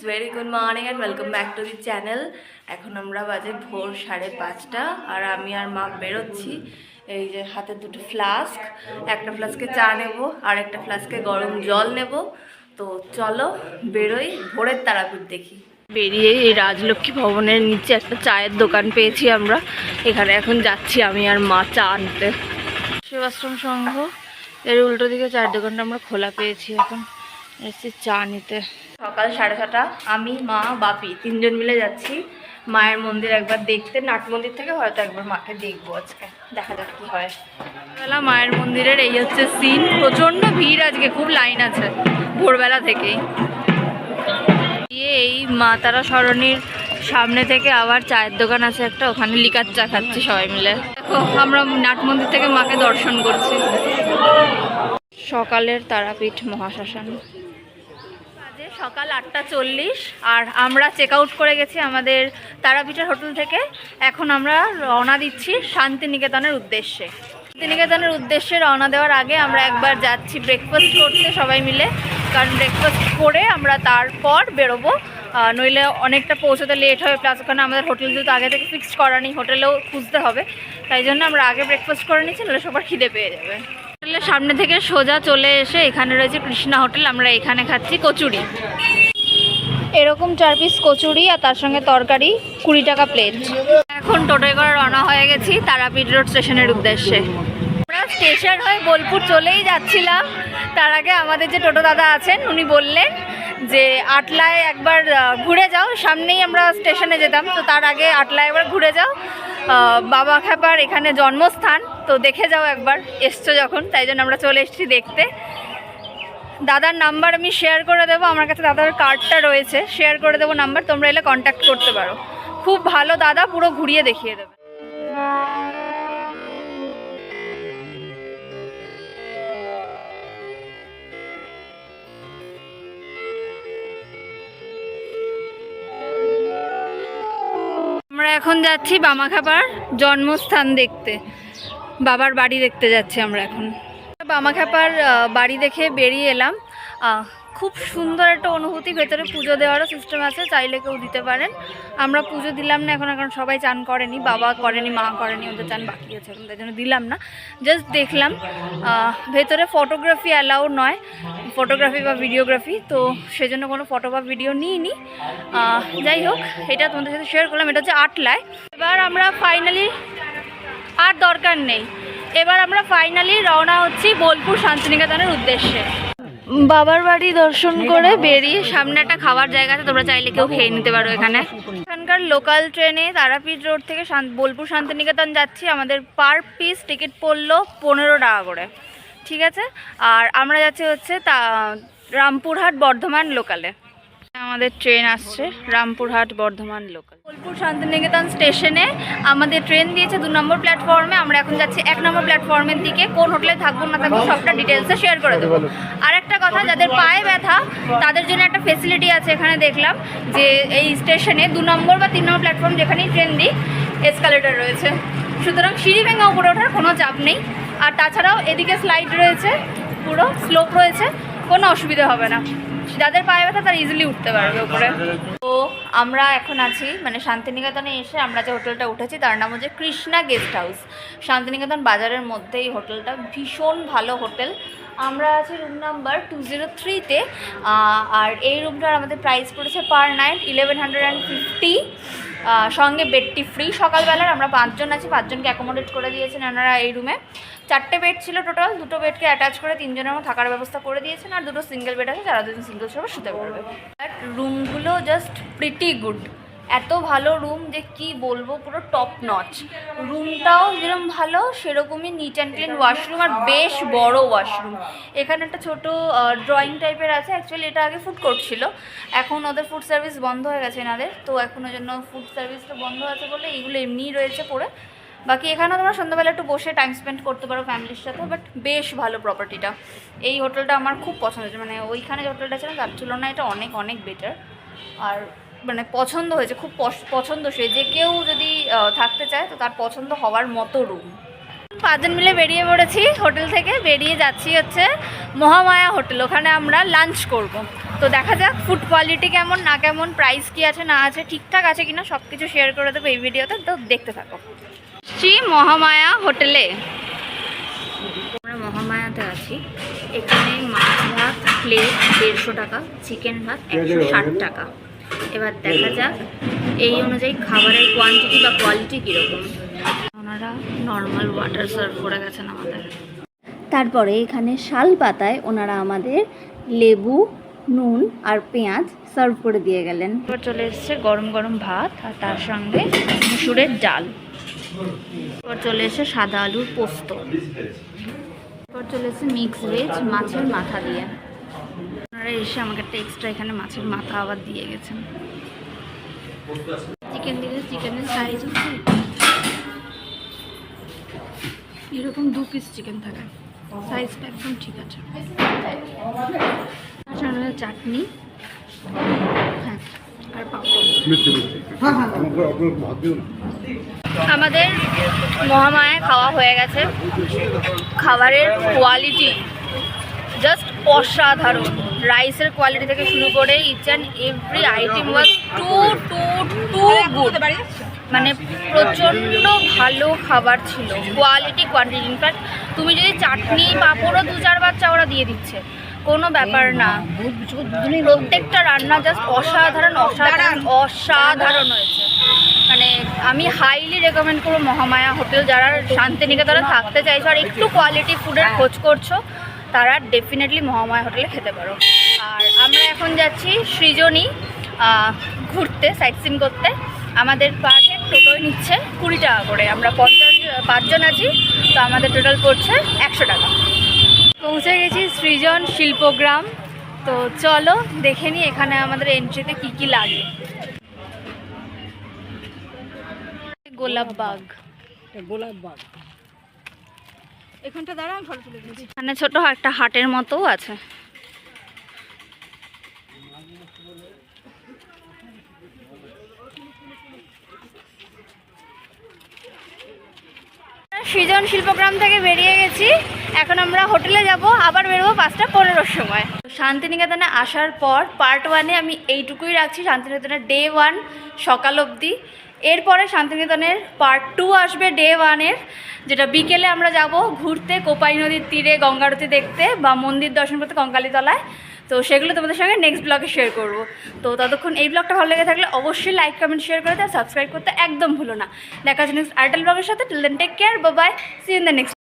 Very good morning and welcome back to the channel. এখন আমরা বাজে ভোর 5:30 আর আমি আর মা বেরোচ্ছি। এই যে হাতে দুটো ফ্লাস্ক, একটা ফ্লাস্কে চা নেব আর একটা ফ্লাস্কে গরম জল নেব। তো চলো বেরোই, ভোরের তারাপীঠ দেখি। বেরিয়ে এই রাজলক্ষ্মী ভবনের নিচে একটা চায়ের দোকান পেয়েছি আমরা, এখানে এখন যাচ্ছি আমি আর মা চা আনতে। সেবাশ্রম সংঘ এর উল্টো দিকে চায়ের দোকানটা আমরা খোলা পেয়েছি, এখন এসেছি চা নিতে। সকাল 6:30, আমি মা বাপি তিনজন মিলে যাচ্ছি মায়ের মন্দির একবার দেখতে। নাট মন্দির থেকে হয়তো একবার মাকে দেখবো আজকে, দেখা যাক কি হয়। বেলা মায়ের মন্দিরের এই হচ্ছে সিন, প্রচণ্ড ভিড় আজকে, খুব লাইন আছে ভোরবেলা থেকেই। এই মা তারা সরণির সামনে থেকে আবার চায়ের দোকান আছে একটা, ওখানে লিকার চা খাচ্ছি সবাই মিলে। দেখো আমরা নাট মন্দির থেকে মাকে দর্শন করছি। সকালের তারাপীঠ মহাশ্মশান, সকাল 8:40 আর আমরা চেক আউট করে গেছি আমাদের তারাপীঠের হোটেল থেকে। এখন আমরা রওনা দিচ্ছি শান্তিনিকেতনের উদ্দেশ্যে। শান্তিনিকেতনের উদ্দেশ্যে রওনা দেওয়ার আগে আমরা একবার যাচ্ছি ব্রেকফাস্ট করতে সবাই মিলে, কারণ ব্রেকফাস্ট করে আমরা তারপর বেরোবো, নইলে অনেকটা পৌঁছতে লেট হবে। প্লাস ওখানে আমাদের হোটেল যেহেতু আগে থেকে ফিক্সড করা নেই, হোটেলেও খুঁজতে হবে, তাই জন্য আমরা আগে ব্রেকফাস্ট করে নিচ্ছি, নইলে সবার খিদে পেয়ে যাবে। হোটেলের সামনে থেকে সোজা চলে এসে এখানে রয়েছে কৃষ্ণা হোটেল, আমরা এখানে খাচ্ছি কচুরি। এরকম 4 পিস কচুরি আর তার সঙ্গে তরকারি, 20 টাকা প্লেট। এখন টোটোয় করে রওনা হয়ে গেছি তারাপীঠ রোড স্টেশনের উদ্দেশ্যে। আমরা স্টেশন হয়ে বোলপুর চলেই যাচ্ছিলাম, তার আগে আমাদের যে টোটো দাদা আছেন উনি বললেন যে আটলায় একবার ঘুরে যাও, সামনেই আমরা স্টেশনে যেতাম, তো তার আগে আটলায় একবার ঘুরে যাও, বাবা খ্যাপার এখানে জন্মস্থান, তো দেখে যাও একবার, এসছো যখন, তাই জন্য আমরা চলে এসেছি দেখতে। দাদার নাম্বার আমি শেয়ার করে দেবো, আমার কাছে দাদার কার্ডটা রয়েছে, শেয়ার করে দেবো নাম্বার, তোমরা এলে কন্ট্যাক্ট করতে পারো। খুব ভালো দাদা, পুরো ঘুরিয়ে দেখিয়ে দেবে। আমরা এখন যাচ্ছি বামাখ্যাপার জন্মস্থান দেখতে, বাবার বাড়ি দেখতে যাচ্ছি আমরা এখন। বামাখ্যাপার বাড়ি দেখে বেরিয়ে এলাম, খুব সুন্দর একটা অনুভূতি। ভেতরে পুজো দেওয়ারও সিস্টেম আছে, চাইলে কেউ দিতে পারেন। আমরা পুজো দিলাম না এখন, কারণ সবাই চান করেনি, বাবা করেনি, মা করেনি, ওদের চান বাকি আছে এখন, তাই জন্য দিলাম না, জাস্ট দেখলাম। ভেতরে ফটোগ্রাফি অ্যালাউ নয়, ফটোগ্রাফি বা ভিডিওগ্রাফি, তো সেজন্য কোনো ফটো বা ভিডিও নিইনি। যাই হোক, এটা তোমাদের সাথে শেয়ার করলাম। এটা হচ্ছে আটলায়। এবার আমরা ফাইনালি, আর দরকার নেই, এবার আমরা ফাইনালি রওনা হচ্ছি বোলপুর শান্তিনিকেতনের উদ্দেশ্যে। বাবার বাড়ি দর্শন করে বেরিয়ে সামনে একটা খাবার জায়গা আছে, তোমরা চাইলে কেউ খেয়ে নিতে পারো এখানে। এখানকার লোকাল ট্রেনে তারাপীঠ রোড থেকে বোলপুর শান্তিনিকেতন যাচ্ছি, আমাদের পার পিস টিকিট পড়লো 15 টাকা করে, ঠিক আছে। আর আমরা যাচ্ছি হচ্ছে রামপুরহাট বর্ধমান লোকালে। আমাদের ট্রেন আসছে রামপুরহাট বর্ধমান লোকাল। বোলপুর শান্তিনিকেতন স্টেশনে আমাদের ট্রেন দিয়েছে 2 নম্বর প্ল্যাটফর্মে, আমরা এখন যাচ্ছি 1 নম্বর প্ল্যাটফর্মের দিকে। কোন হোটেলে থাকবো না থাকবো সবটা ডিটেলসে শেয়ার করে দেবো। আর একটা কথা, যাদের পায়ে ব্যথা তাদের জন্য একটা ফেসিলিটি আছে এখানে, দেখলাম যে এই স্টেশনে 2 নম্বর বা 3 নম্বর প্ল্যাটফর্ম যেখানেই ট্রেন দিই এসকালেটর রয়েছে, সুতরাং সিঁড়ি ভেঙে উপরে ওঠার কোনো চাপ নেই। আর তাছাড়াও এদিকে স্লাইড রয়েছে, পুরো স্লোপ রয়েছে, কোনো অসুবিধা হবে না, যাদের পায়ে ব্যথা তারা ইজিলি উঠতে পারবে উপরে। তো আমরা এখন আছি মানে শান্তিনিকেতনে এসে আমরা যে হোটেলটা উঠেছি তার নাম হচ্ছে কৃষ্ণা গেস্ট হাউস। শান্তিনিকেতন বাজারের মধ্যে এই হোটেলটা, ভীষণ ভালো হোটেল। আমরা আছি রুম নাম্বার 203-তে, আর এই রুমটার আমাদের প্রাইস পড়েছে পার নাইট 1150, সঙ্গে বেডটি ফ্রি। সকালবেলার আমরা 5 জন আছি, 5 জনকে অ্যাকোমোডেট করে দিয়েছেন ওনারা এই রুমে। 4টে বেড ছিল টোটাল, 2টো বেডকে অ্যাটাচ করে 3 জনের মতো থাকার ব্যবস্থা করে দিয়েছেন, আর 2টো সিঙ্গেল বেড আছে, যারা 2জন সিঙ্গেল সবাই শুতে পারবে। বাট রুমগুলো জাস্ট প্রিটি গুড, এত ভালো রুম যে কি বলবো, পুরো টপ নচ। রুমটাও যেরকম ভালো সেরকমই নিট অ্যান্ড ক্লিন, ওয়াশরুম আর বেশ বড় ওয়াশরুম। এখানে একটা ছোট ড্রয়িং টাইপের আছে, অ্যাকচুয়ালি এটা আগে ফুড কোর্ট ছিল, এখন ওদের ফুড সার্ভিস বন্ধ হয়ে গেছে এনাদের, তো এখন ওই জন্য ফুড সার্ভিসটা বন্ধ আছে বলে এইগুলো এমনিই রয়েছে পড়ে। বাকি এখানেও তোমরা সন্ধ্যাবেলা একটু বসে টাইম স্পেন্ড করতে পারো ফ্যামিলির সাথে। বাট বেশ ভালো প্রপার্টিটা, এই হোটেলটা আমার খুব পছন্দ হয়েছে, মানে ওইখানে যে হোটেলটা ছিল তার তুলনায় এটা অনেক অনেক বেটার। আর মানে পছন্দ হয়েছে, খুব পছন্দসই, যে কেউ যদি থাকতে চায় তো তার পছন্দ হওয়ার মতো রুম। 5জন মিলে বেরিয়ে পড়েছি হোটেল থেকে, বেরিয়ে যাচ্ছি হচ্ছে মহামায়া হোটেল, ওখানে আমরা লাঞ্চ করব। তো দেখা যাক ফুড কোয়ালিটি কেমন না কেমন, প্রাইস কি আছে না আছে, ঠিকঠাক আছে কিনা সব কিছু শেয়ার করে দেবো এই ভিডিওতে, তো দেখতে থাকো। মহামায়া হোটেলে আমরা মহামায়াতে আছি। এখানে মাছ ভাত প্লেট 150 টাকা, চিকেন ভাত 160 টাকা। এবার দেখা যাক এই অনুযায়ী খাবারের কোয়ান্টিটি বা কোয়ালিটি কীরকম। ওনারা নর্মাল ওয়াটার সার্ভ করে গেছেন আমাদের। তারপরে এখানে শাল পাতায় ওনারা আমাদের লেবু, নুন আর পেঁয়াজ সার্ভ করে দিয়ে গেলেন। এবার চলে এসছে গরম গরম ভাত আর তার সঙ্গে মুসুরের ডাল। এবার চলে এসে সাদা আলুর পোস্ত। এবার চলে এসে মিক্স ভেজ মাছের মাথা দিয়ে। ওনারা এসে আমাকে একটা এক্সট্রা এখানে মাছের মাথা আবার দিয়ে গেছেন। চিকেন দিলে চিকেনের সাইজ হচ্ছে এরকম 2 পিস চিকেন থাকে, সাইজটা একদম ঠিক আছে। চাটনি, হ্যাঁ, আর পাপড়। আমাদের মহামায়ায় খাওয়া হয়ে গেছে। খাবারের কোয়ালিটি জাস্ট অসাধারণ। রাইসের কোয়ালিটি থেকে শুরু করে each and every item was too good. মানে প্রচণ্ড ভালো খাবার ছিল, কোয়ালিটি কোয়ান্টিটি। ইনফ্যাক্ট তুমি যদি চাটনি পাঁপড়ও 2-4 বার চাও ওরা দিয়ে দিচ্ছে, কোনো ব্যাপার না। প্রত্যেকটা রান্না জাস্ট অসাধারণ অসাধারণ অসাধারণ হয়েছে। মানে আমি হাইলি রেকমেন্ড করবো মহামায়া হোটেল। যারা শান্তিনিকেতনে থাকতে চাইছো আর একটু কোয়ালিটি ফুডের খোঁজ করছো তারা ডেফিনেটলি মহামায়া হোটেলে খেতে পারো। আর আমরা এখন যাচ্ছি সৃজনী ঘুরতে, সাইট সিন করতে। আমাদের পার হেড টোটোয় নিচ্ছে 20 টাকা করে। আমরা 5 জন আছি, তো আমাদের টোটাল পড়ছে 100 টাকা। পৌঁছে গেছি সৃজন শিল্পগ্রাম। তো চলো দেখে নিই এখানে আমাদের এন্ট্রিতে কি কি লাগে। গোলাপবাগ, এখানটা দাঁড়া, আমি ফটো তুলে দিচ্ছি। এখানে ছোট একটা হাটের মতোও আছে। সৃজন শিল্পগ্রাম থেকে বেরিয়ে গেছি, এখন আমরা হোটেলে যাব। আবার বেরোবো 5:15-র সময়। শান্তিনিকেতনে আসার পর পার্ট 1-এ আমি এইটুকুই রাখছি, শান্তিনিকেতনের ডে 1 সকাল অবধি। এরপরে শান্তিনিকেতনের পার্ট 2 আসবে ডে 1-এর, যেটা বিকেলে আমরা যাব ঘুরতে কোপাই নদীর তীরে, গঙ্গা আরতি দেখতে বা মন্দির দর্শন করতে কঙ্কালীতলায়। তো সেগুলো তোমাদের সঙ্গে নেক্সট ব্লগে শেয়ার করব। তো ততক্ষণ এই ব্লগটা ভালো লেগে থাকলে অবশ্যই লাইক কমেন্ট শেয়ার করে দাও, সাবস্ক্রাইব করতে একদম ভুলো না। দেখা হচ্ছে নেক্সট আর্টেল ব্লগের সাথে। Till then take care, bye bye, see in the next.